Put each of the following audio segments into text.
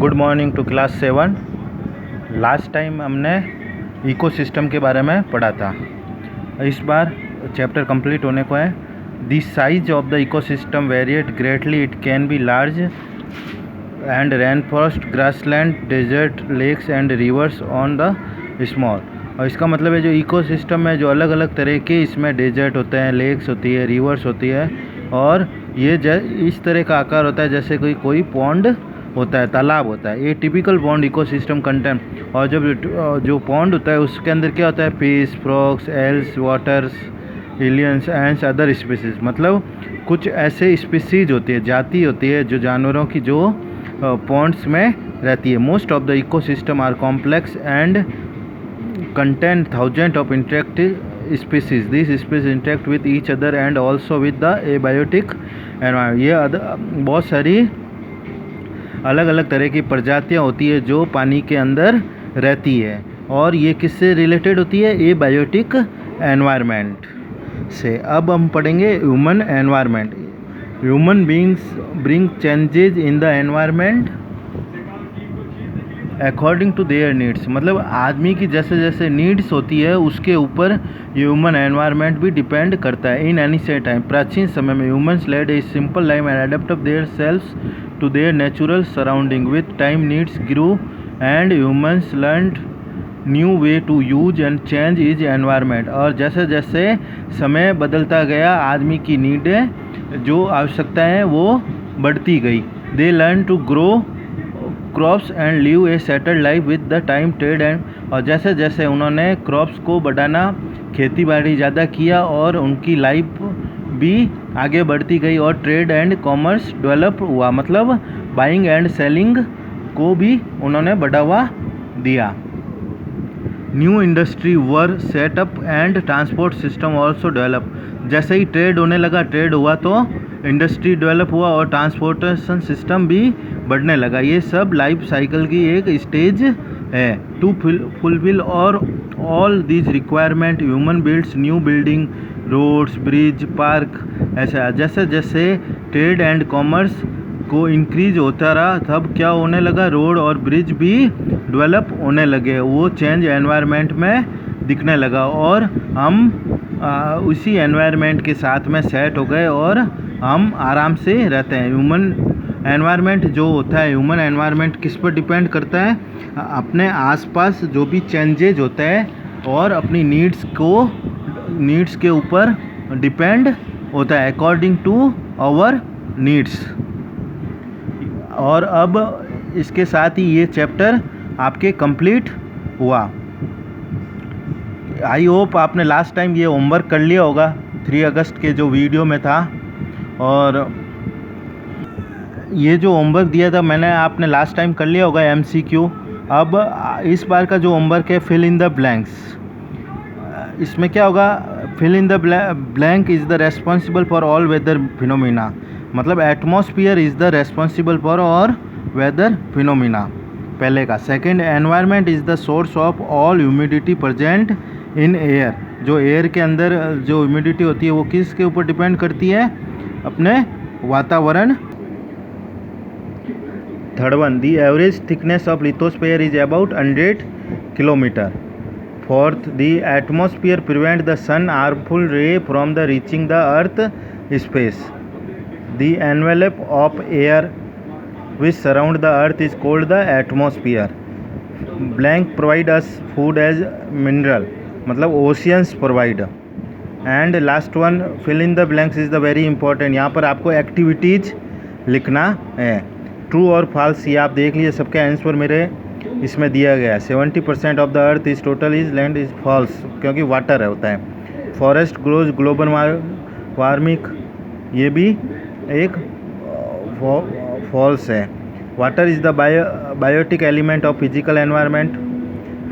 Good morning to class 7। Last time हमने ecosystem के बारे में पढ़ा था। इस बार चैप्टर कंप्लीट होने को है। The size of the ecosystem variate greatly. It can be large and rain forest, grassland, desert, lakes and rivers on the small. और इसका मतलब है जो इकोसिस्टम में जो अलग अलग तरह के इसमें डेजर्ट होते हैं, लेक्स होती है, रिवर्स होती है, और ये इस तरह का आकार होता है जैसे कोई पॉन्ड होता है, तालाब होता है। ये टिपिकल पॉन्ड इकोसिस्टम कंटेंट। और जब जो पॉन्ड होता है उसके अंदर क्या होता है, fish, frogs, else, waters, aliens, ends, other species. मतलब कुछ ऐसे स्पीसीज होती है, जाति होती है जो जानवरों की जो पॉन्ड्स में रहती है। Most of the ecosystem are complex and contain thousands of interactive species. These species interact with each other and also with the abiotic environment. ये बहुत सारी अलग अलग तरह की प्रजातियाँ होती है जो पानी के अंदर रहती है, और ये किससे रिलेटेड होती है, एबायोटिक एनवायरनमेंट से। अब हम पढ़ेंगे human environment. Human beings bring changes in the environment according to their needs. मतलब आदमी की जैसे जैसे नीड्स होती है उसके ऊपर ह्यूमन एनवायरनमेंट भी डिपेंड करता है। इन एनिशियल टाइम, प्राचीन समय में humans led a simple life and adept their selves to their natural surrounding. With time needs grew and humans learned new way to use and change is environment. और जैसे जैसे समय बदलता गया आदमी की नीडें जो आवश्यकताएँ वो बढ़ती गई। They learn to grow crops and live a settled life with the time trade and. और जैसे जैसे उन्होंने क्रॉप्स को बढ़ाना, खेती बाड़ी ज़्यादा किया और उनकी लाइफ भी आगे बढ़ती गई, और ट्रेड एंड कॉमर्स डेवलप हुआ। मतलब बाइंग एंड सेलिंग को भी उन्होंने बढ़ावा दिया। New industry were set up and transport system also develop. जैसे ही ट्रेड होने लगा, ट्रेड हुआ तो इंडस्ट्री डेवलप हुआ और ट्रांसपोर्टेशन सिस्टम भी बढ़ने लगा। ये सब लाइफ साइकिल की एक स्टेज है। To fulfil our all these requirement human builds new building, roads, bridge, park. ऐसा जैसे जैसे ट्रेड एंड कॉमर्स को इंक्रीज होता रहा तब क्या होने लगा, रोड और ब्रिज भी डेवलप होने लगे। वो चेंज एनवायरनमेंट में दिखने लगा और हम उसी एनवायरनमेंट के साथ में सेट हो गए और हम आराम से रहते हैं। ह्यूमन एनवायरनमेंट जो होता है, ह्यूमन एनवायरनमेंट किस पर डिपेंड करता है, अपने आसपास जो भी चेंजेज होते हैं और अपनी नीड्स के ऊपर डिपेंड होता है, अकॉर्डिंग टू आवर नीड्स। और अब इसके साथ ही ये चैप्टर आपके कंप्लीट हुआ। आई होप आपने लास्ट टाइम ये होमवर्क कर लिया होगा 3 अगस्त के जो वीडियो में था। और ये जो होमवर्क दिया था मैंने, आपने लास्ट टाइम कर लिया होगा MCQ। अब इस बार का जो होमवर्क है, फिल इन द ब्लैंक्स। इसमें क्या होगा, fill in the blank is the responsible for all weather phenomena. मतलब atmosphere is the responsible for all weather phenomena, पहले का। Second, environment is the source of all humidity present in air. जो air के अंदर जो humidity होती है वो किसके ऊपर डिपेंड करती है, अपने वातावरण। Third one, the average thickness of lithosphere is about 100 kilometre. Fourth, the atmosphere prevent the sun harmful ray from the reaching the earth space. The envelope of air which surround the earth is called the atmosphere. Blank provide us food as mineral, मतलब oceans provide. And last one, fill in the blanks is the very important. यहाँ पर आपको activities लिखना है। True और false ये आप देख लीजिए, सबके आंसर मेरे इसमें दिया गया है। 70% of the earth is total is land is false, क्योंकि वाटर होता है। फॉरेस्ट ग्रोज ग्लोबल वार्मिंग, ये भी एक फॉल्स है। Water is the biotic element of physical environment,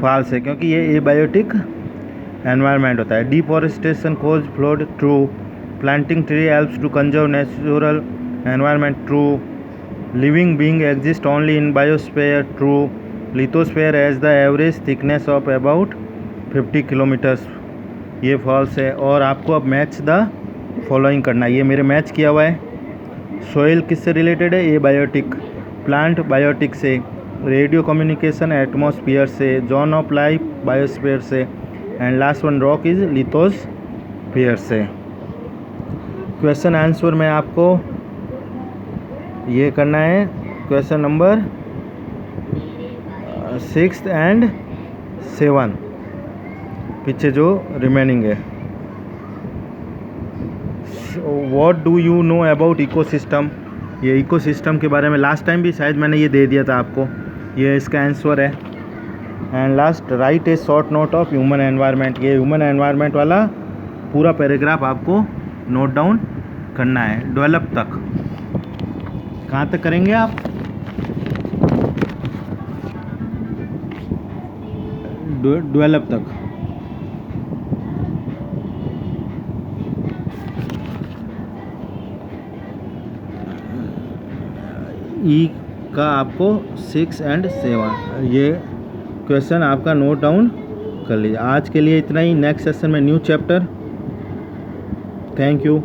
false है, क्योंकि ये एबायोटिक एनवायरनमेंट होता है। Deforestation cause flood, true. Planting tree helps to conserve natural environment, true. Living being exist only in biosphere, true. Lithosphere has the average thickness of about 50 kilometres, ये false है। और आपको अब मैच द फॉलोइंग करना है। ये मेरे match किया हुआ है। सोइल किससे रिलेटेड है, एबायोटिक। प्लांट बायोटिक से, रेडियो कम्युनिकेशन एटमॉस्फेयर से, जोन ऑफ लाइफ बायोस्फीयर से, and last one rock is lithosphere से। क्वेश्चन आंसर में आपको ये करना है क्वेश्चन नंबर 6 एंड 7, पीछे जो रिमेनिंग है। What do you know about ecosystem, ये इकोसिस्टम के बारे में लास्ट टाइम भी शायद मैंने ये दे दिया था आपको, ये इसका आंसर है। And last, right A short note of human environment, ये ह्यूमन एनवायरनमेंट वाला पूरा पैराग्राफ आपको नोट डाउन करना है डेवलप तक। कहाँ तक करेंगे आप? डेवलप तक। ई का आपको 6 एंड 7 ये क्वेश्चन आपका नोट डाउन कर लीजिए। आज के लिए इतना ही, नेक्स्ट सेशन में न्यू चैप्टर। Thank you.